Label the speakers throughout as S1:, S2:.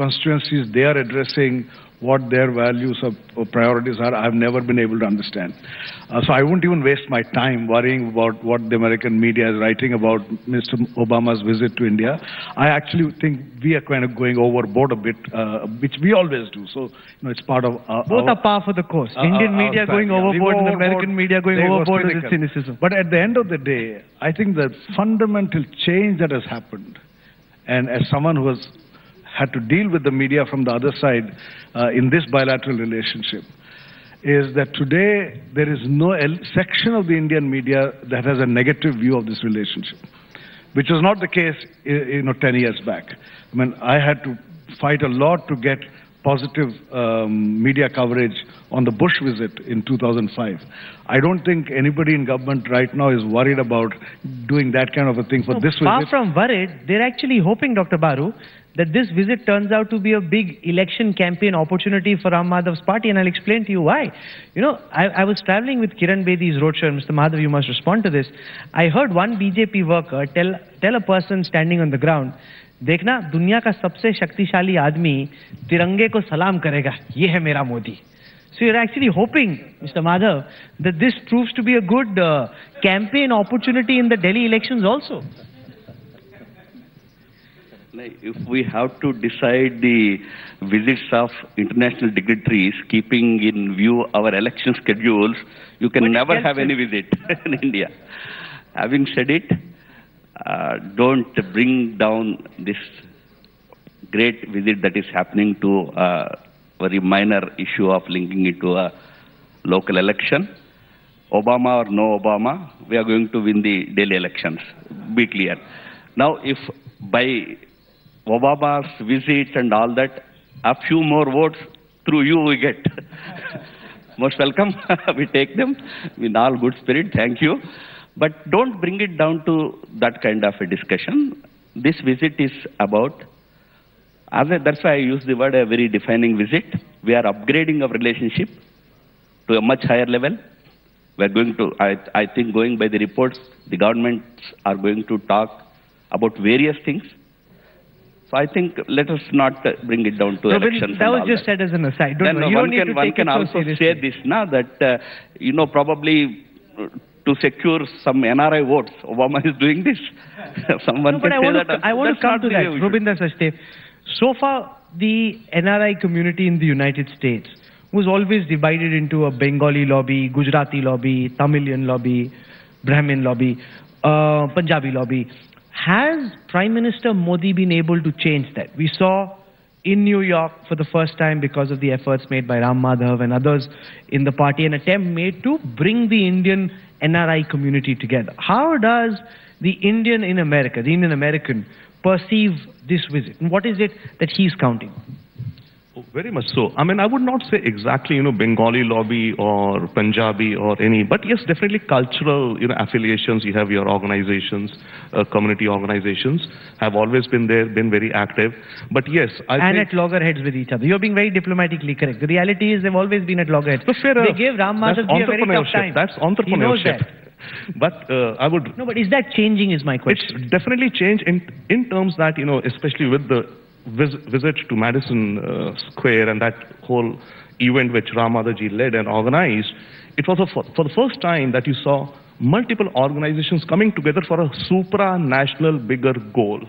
S1: constituencies they are addressing, what their values or priorities are, I've never been able to understand. So I won't even waste my time worrying about what the American media is writing about Mr. Obama's visit to India. I actually think we are kind of going overboard a bit, which we always do. So, it's part of
S2: both are par for the course. Indian media going overboard and American media going overboard with cynicism.
S1: But at the end of the day, I think the fundamental change that has happened, and as someone who has had to deal with the media from the other side in this bilateral relationship, is that today there is no section of the Indian media that has a negative view of this relationship, which was not the case 10 years back. I mean, I had to fight a lot to get positive media coverage on the Bush visit in 2005. I don't think anybody in government right now is worried about doing that kind of a thing for this visit.
S2: Far from worried, they're actually hoping, Dr. Baru, that this visit turns out to be a big election campaign opportunity for Ram Madhav's party, and I'll explain to you why. I was traveling with Kiran Bedi's roadshow, and Mr. Madhav, you must respond to this. I heard one BJP worker tell a person standing on the ground, देखना दुनिया का सबसे शक्तिशाली आदमी तिरंगे को सलाम करेगा, ये है मेरा Modi. So you're actually hoping, Mr. Madhav, that this proves to be a good campaign opportunity in the Delhi elections also.
S3: If we have to decide the visits of international dignitaries, keeping in view our election schedules, you can never have any visit in India. Having said it, don't bring down this great visit that is happening to a very minor issue of linking it to a local election. Obama or no Obama, we are going to win the Delhi elections. Be clear. Now, if by Obama's visit and all that, a few more votes through you we get. Most welcome. We take them in all good spirit. Thank you. But don't bring it down to that kind of a discussion. This visit is about, that's why I use the word a very defining visit. We are upgrading our relationship to a much higher level. We are going to, I think going by the reports, the governments are going to talk about various things. So I think let us not bring it down to elections.
S2: That was just said as an aside.
S3: One can also say this now that, probably to secure some NRI votes, Obama is doing this. Someone can say that.
S2: I want to come to that, Rubinder Sachdev. So far, the NRI community in the United States was always divided into a Bengali lobby, Gujarati lobby, Tamilian lobby, Brahmin lobby, Punjabi lobby. Has Prime Minister Modi been able to change that? We saw in New York for the first time, because of the efforts made by Ram Madhav and others in the party, an attempt made to bring the Indian NRI community together. How does the Indian in America, the Indian American, perceive this visit? And what is it that he's counting on?
S4: Oh, very much so. I mean, I would not say exactly, Bengali lobby or Punjabi or any, but yes, definitely cultural, affiliations. You have your organizations, community organizations have always been there, been very active. But yes, I think...
S2: And at loggerheads with each other. You're being very diplomatically correct. The reality is they've always been at loggerheads.
S4: So fair
S2: they gave Ram Madhav a very tough time.
S4: That's entrepreneurship.
S2: He knows that.
S4: But I would...
S2: No, but is that changing is my question.
S4: It's definitely changed in terms that, especially with the visit to Madison Square and that whole event which Ram Madhavji led and organized, it was for the first time that you saw multiple organizations coming together for a supranational bigger goal.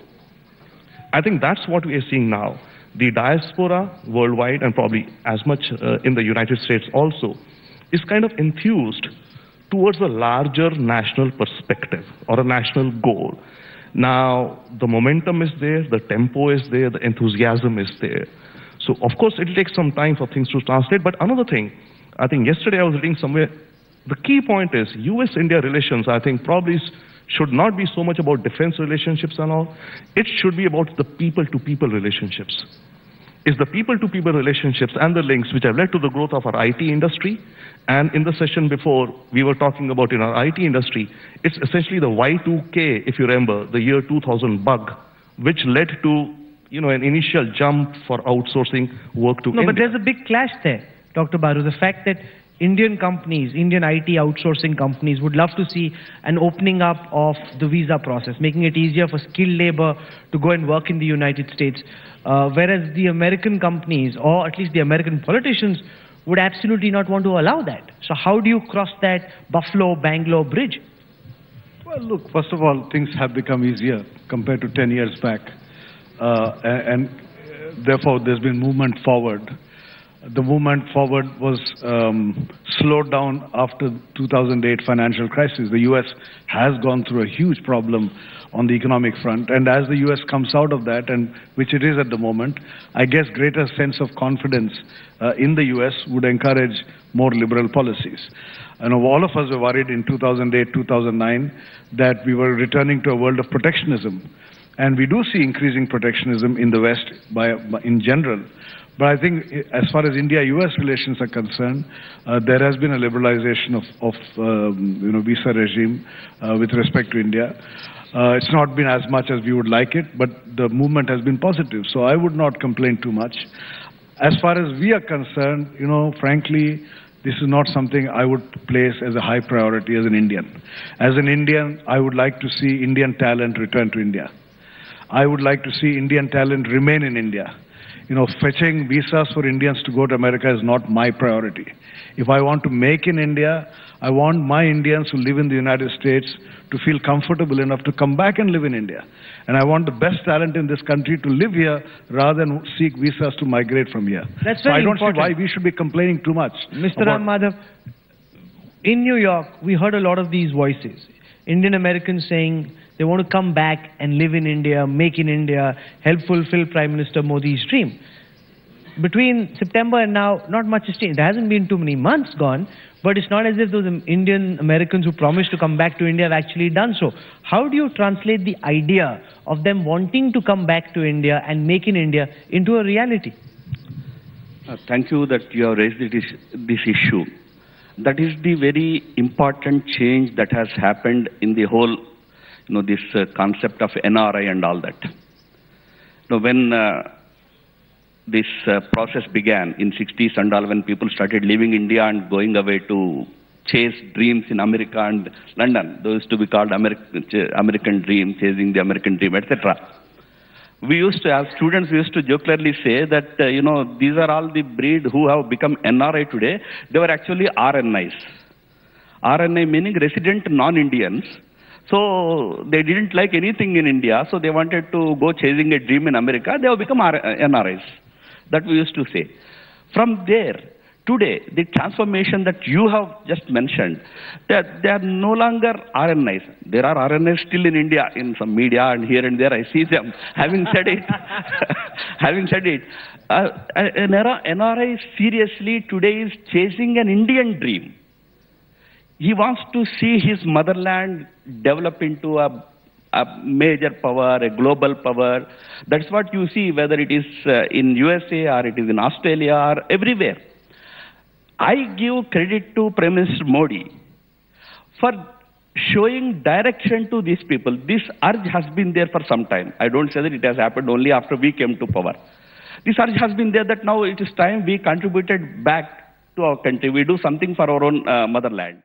S4: I think that's what we are seeing now. The diaspora worldwide and probably as much in the United States also is kind of enthused towards a larger national perspective or a national goal. Now, the momentum is there, the tempo is there, the enthusiasm is there. So, of course, it will take some time for things to translate. But another thing, I think yesterday I was reading somewhere, the key point is US-India relations, I think, probably should not be so much about defense relationships and all. It should be about the people-to-people relationships. It's the people-to-people relationships and the links which have led to the growth of our IT industry. And in the session before, we were talking about in our IT industry, it's essentially the Y2K, if you remember, the year 2000 bug, which led to, an initial jump for outsourcing work to India.
S2: But there's a big clash there, Dr. Baru. The fact that Indian companies, Indian IT outsourcing companies would love to see an opening up of the visa process, making it easier for skilled labor to go and work in the United States, whereas the American companies, or at least the American politicians, would absolutely not want to allow that. So how do you cross that Buffalo-Bangalore bridge?
S1: Well, look, first of all, things have become easier compared to 10 years back. And therefore, there's been movement forward. The movement forward was slowed down after 2008 financial crisis. The U.S. has gone through a huge problem on the economic front, and as the U.S. comes out of that, and which it is at the moment, I guess greater sense of confidence in the U.S. would encourage more liberal policies. I know all of us were worried in 2008, 2009 that we were returning to a world of protectionism, and we do see increasing protectionism in the West in general. But I think as far as India-US relations are concerned, there has been a liberalization of visa regime with respect to India. It's not been as much as we would like it, but the movement has been positive. So I would not complain too much. As far as we are concerned, frankly, this is not something I would place as a high priority as an Indian. As an Indian, I would like to see Indian talent return to India. I would like to see Indian talent remain in India. Fetching visas for Indians to go to America is not my priority. If I want to make in India, I want my Indians who live in the United States to feel comfortable enough to come back and live in India. And I want the best talent in this country to live here rather than seek visas to migrate from here.
S2: That's very important.
S1: So I don't see why we should be complaining too much.
S2: Mr. Ram Madhav, in New York, we heard a lot of these voices. Indian Americans saying they want to come back and live in India, make in India, help fulfill Prime Minister Modi's dream. Between September and now, not much has changed. There hasn't been too many months gone, but it's not as if those Indian Americans who promised to come back to India have actually done so. How do you translate the idea of them wanting to come back to India and make in India into a reality?
S3: Thank you that you have raised this issue. That is the very important change that has happened in the whole, this concept of NRI and all that. When this process began in 60s and all, when people started leaving India and going away to chase dreams in America and London, those used to be called American dream, chasing the American dream, etc. We used to have students who used to jocularly say that, these are all the breed who have become NRI today. They were actually RNIs. RNI meaning resident non-Indians. So they didn't like anything in India, so they wanted to go chasing a dream in America. They have become NRIs. That we used to say. From there, today, the transformation that you have just mentioned, that they are no longer RNIs. There are RNIs still in India, in some media and here and there I see them. Having said it, an NRI seriously today is chasing an Indian dream. He wants to see his motherland develop into a major power, a global power. That's what you see, whether it is in USA or it is in Australia or everywhere. I give credit to Prime Minister Modi for showing direction to these people. This urge has been there for some time. I don't say that it has happened only after we came to power. This urge has been there that now it is time we contributed back to our country. We do something for our own motherland.